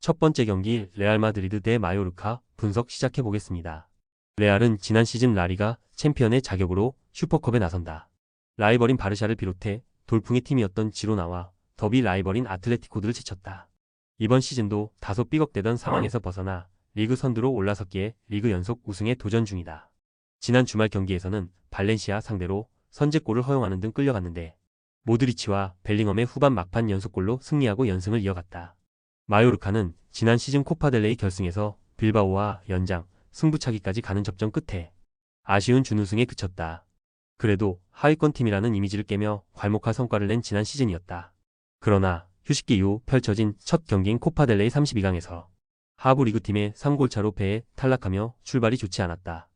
첫 번째 경기 레알 마드리드 대 마요르카 분석 시작해 보겠습니다. 레알은 지난 시즌 라리가 챔피언의 자격으로 슈퍼컵에 나선다. 라이벌인 바르샤를 비롯해 돌풍의 팀이었던 지로나와 더비 라이벌인 아틀레티코들을 제쳤다. 이번 시즌도 다소 삐걱대던 상황에서 벗어나 리그 선두로 올라섰기에 리그 연속 우승에 도전 중이다. 지난 주말 경기에서는 발렌시아 상대로 선제골을 허용하는 등 끌려갔는데 모드리치와 벨링엄의 후반 막판 연속골로 승리하고 연승을 이어갔다. 마요르카는 지난 시즌 코파델레이 결승에서 빌바오와 연장, 승부차기까지 가는 접전 끝에 아쉬운 준우승에 그쳤다. 그래도 하위권 팀이라는 이미지를 깨며 괄목할 성과를 낸 지난 시즌이었다. 그러나 휴식기 이후 펼쳐진 첫 경기인 코파델레이 32강에서 하부 리그팀의 3골차로 패해 탈락하며 출발이 좋지 않았다.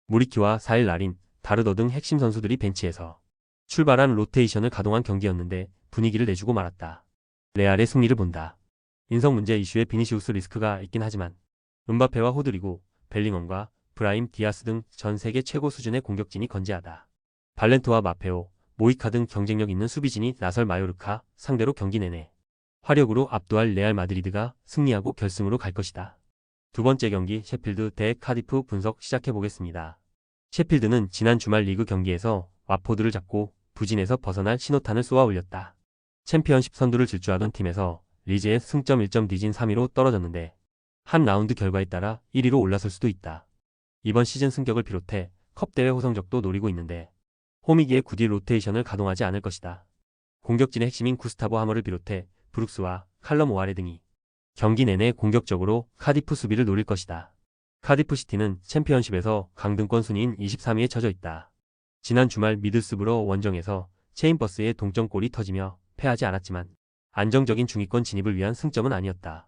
무리키와 사일 라린, 다르더 등 핵심 선수들이 벤치에서 출발한 로테이션을 가동한 경기였는데 분위기를 내주고 말았다. 레알의 승리를 본다. 인성 문제 이슈에 비니시우스 리스크가 있긴 하지만 은바페와 호드리고, 벨링엄과 브라임 디아스 등 전 세계 최고 수준의 공격진이 건재하다. 발렌토와 마페오, 모이카 등 경쟁력 있는 수비진이 나설 마요르카 상대로 경기 내내 화력으로 압도할 레알 마드리드가 승리하고 결승으로 갈 것이다. 두 번째 경기 셰필드 대 카디프 분석 시작해 보겠습니다. 셰필드는 지난 주말 리그 경기에서 와포드를 잡고 부진에서 벗어날 신호탄을 쏘아 올렸다. 챔피언십 선두를 질주하던 팀에서 리즈의 승점 1점 뒤진 3위로 떨어졌는데 한 라운드 결과에 따라 1위로 올라설 수도 있다. 이번 시즌 승격을 비롯해 컵대회 호성적도 노리고 있는데 홈이기에 굳이 로테이션을 가동하지 않을 것이다. 공격진의 핵심인 구스타보 하머를 비롯해 브룩스와 칼럼 오아레 등이 경기 내내 공격적으로 카디프 수비를 노릴 것이다. 카디프 시티는 챔피언십에서 강등권 순위인 23위에 처져 있다. 지난 주말 미들스브러 원정에서 체인버스의 동점골이 터지며 패하지 않았지만 안정적인 중위권 진입을 위한 승점은 아니었다.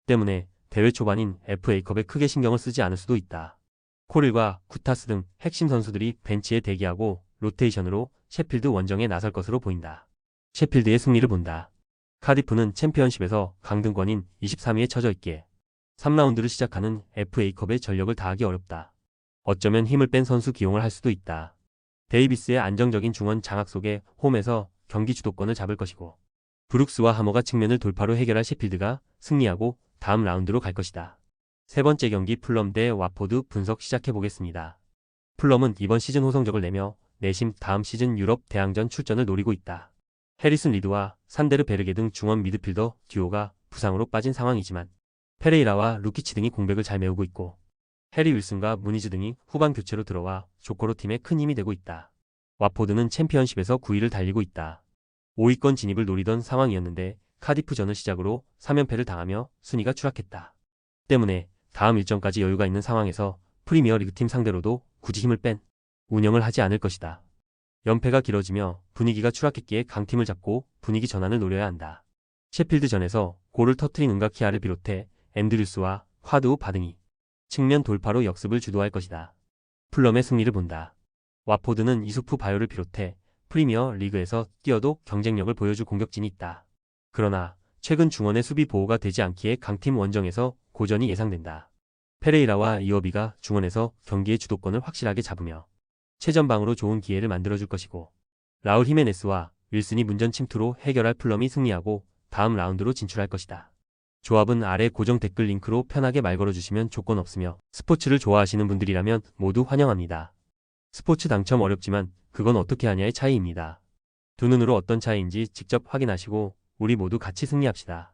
때문에 대회 초반인 FA컵에 크게 신경을 쓰지 않을 수도 있다. 코릴과 쿠타스 등 핵심 선수들이 벤치에 대기하고 로테이션으로 셰필드 원정에 나설 것으로 보인다. 셰필드의 승리를 본다. 카디프는 챔피언십에서 강등권인 23위에 처져 있기에 3라운드를 시작하는 FA컵에 전력을 다하기 어렵다. 어쩌면 힘을 뺀 선수 기용을 할 수도 있다. 데이비스의 안정적인 중원 장악 속에 홈에서 경기 주도권을 잡을 것이고 브룩스와 하머가 측면을 돌파로 해결할 셰필드가 승리하고 다음 라운드로 갈 것이다. 세 번째 경기 풀럼 대 와포드 분석 시작해 보겠습니다. 풀럼은 이번 시즌 호성적을 내며 내심 다음 시즌 유럽 대항전 출전을 노리고 있다. 해리슨 리드와 산데르 베르게 등 중원 미드필더 듀오가 부상으로 빠진 상황이지만 페레이라와 루키치 등이 공백을 잘 메우고 있고 해리 윌슨과 무니즈 등이 후반 교체로 들어와 조코로 팀에 큰 힘이 되고 있다. 와포드는 챔피언십에서 9위를 달리고 있다. 5위권 진입을 노리던 상황이었는데 카디프전을 시작으로 3연패를 당하며 순위가 추락했다. 때문에 다음 일정까지 여유가 있는 상황에서 프리미어 리그팀 상대로도 굳이 힘을 뺀 운영을 하지 않을 것이다. 연패가 길어지며 분위기가 추락했기에 강팀을 잡고 분위기 전환을 노려야 한다. 셰필드전에서 골을 터트린 은가키아를 비롯해 앤드류스와 화드우 바등이 측면 돌파로 역습을 주도할 것이다. 풀럼의 승리를 본다. 와포드는 이수프 바요를 비롯해 프리미어 리그에서 뛰어도 경쟁력을 보여줄 공격진이 있다. 그러나 최근 중원의 수비 보호가 되지 않기에 강팀 원정에서 고전이 예상된다. 페레이라와 이어비가 중원에서 경기의 주도권을 확실하게 잡으며 최전방으로 좋은 기회를 만들어줄 것이고 라울 히메네스와 윌슨이 문전 침투로 해결할 풀럼이 승리하고 다음 라운드로 진출할 것이다. 조합은 아래 고정 댓글 링크로 편하게 말 걸어주시면 조건 없으며 스포츠를 좋아하시는 분들이라면 모두 환영합니다. 스포츠 당첨 어렵지만 그건 어떻게 하냐의 차이입니다. 두 눈으로 어떤 차이인지 직접 확인하시고 우리 모두 같이 승리합시다.